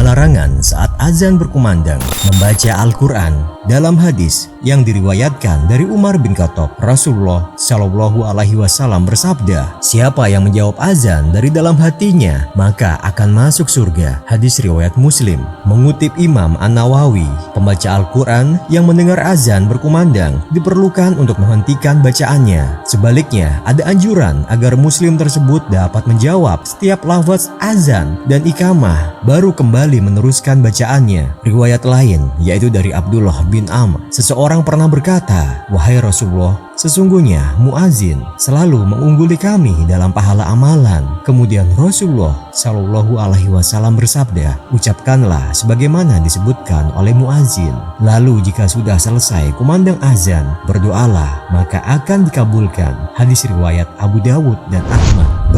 larangan saat azan berkumandang membaca Al-Quran. Dalam hadis yang diriwayatkan dari Umar bin Khattab, Rasulullah Shallallahu Alaihi Wasallam bersabda, "Siapa yang menjawab azan dari dalam hatinya, maka akan masuk surga." Hadis riwayat Muslim. Mengutip Imam An-Nawawi, pembaca Al-Quran yang mendengar azan berkumandang diperlukan untuk menghentikan bacaannya. Sebaliknya, ada anjuran agar Muslim tersebut dapat menjawab setiap lafaz azan dan iqamah, baru kembali meneruskan bacaannya. Riwayat lain, yaitu dari Abdullah bin Amr, seseorang pernah berkata, "Wahai Rasulullah, sesungguhnya muazin selalu mengungguli kami dalam pahala amalan." Kemudian Rasulullah Shallallahu Alaihi Wasallam bersabda, "Ucapkanlah sebagaimana disebutkan oleh muazin. Lalu jika sudah selesai kumandang azan, berdoalah, maka akan dikabulkan." Hadis riwayat Abu Dawud dan Ahmad.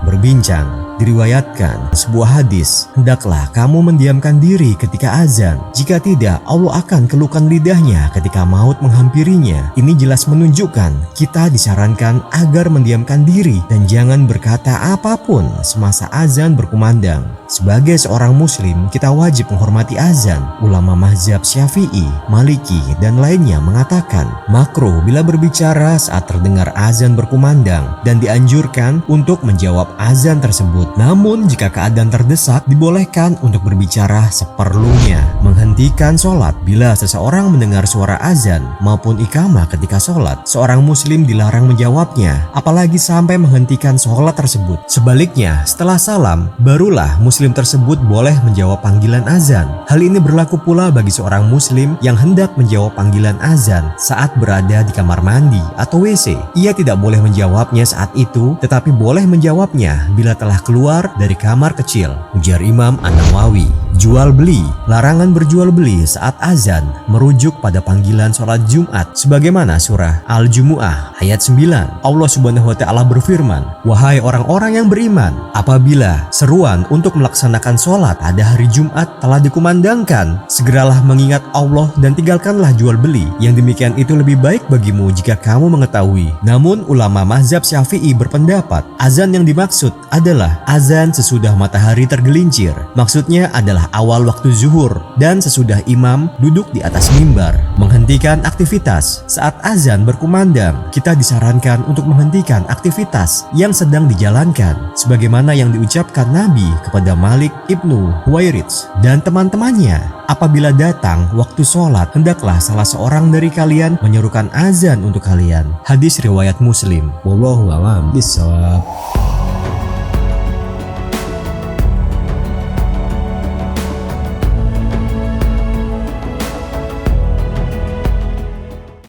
Berbincang. Diriwayatkan sebuah hadis, "Hendaklah kamu mendiamkan diri ketika azan. Jika tidak, Allah akan keluhkan lidahnya ketika maut menghampirinya." Ini jelas menunjukkan kita disarankan agar mendiamkan diri dan jangan berkata apapun semasa azan berkumandang. Sebagai seorang muslim, kita wajib menghormati azan. Ulama mazhab Syafi'i, Maliki, dan lainnya mengatakan makruh bila berbicara saat terdengar azan berkumandang dan dianjurkan untuk menjawab azan tersebut. Namun jika keadaan terdesak, dibolehkan untuk berbicara seperlunya. Menghentikan sholat bila seseorang mendengar suara azan maupun iqamah ketika sholat, seorang muslim dilarang menjawabnya, apalagi sampai menghentikan sholat tersebut. Sebaliknya, setelah salam, barulah muslim tersebut boleh menjawab panggilan azan. Hal ini berlaku pula bagi seorang muslim yang hendak menjawab panggilan azan saat berada di kamar mandi atau WC. Ia tidak boleh menjawabnya saat itu, tetapi boleh menjawabnya bila telah keluar dari kamar kecil. Ujar Imam An-Nawawi. Jual beli. Larangan berjual beli saat azan merujuk pada panggilan sholat Jumat sebagaimana surah Al-Jumu'ah ayat 9. Allah Subhanahu wa Ta'ala berfirman, "Wahai orang-orang yang beriman, apabila seruan untuk melaksanakan sholat pada hari Jumat telah dikumandangkan, segeralah mengingat Allah dan tinggalkanlah jual beli. Yang demikian itu lebih baik bagimu jika kamu mengetahui." Namun ulama mazhab Syafi'i berpendapat azan yang dimaksud adalah azan sesudah matahari tergelincir. Maksudnya adalah awal waktu zuhur dan sesudah imam duduk di atas mimbar. Menghentikan aktivitas saat azan berkumandang. Kita disarankan untuk menghentikan aktivitas yang sedang dijalankan, sebagaimana yang diucapkan Nabi kepada Malik ibnu Huwairits dan teman-temannya. Apabila datang waktu sholat, hendaklah salah seorang dari kalian menyerukan azan untuk kalian. Hadis riwayat Muslim. Wallahu a'lam bishawab.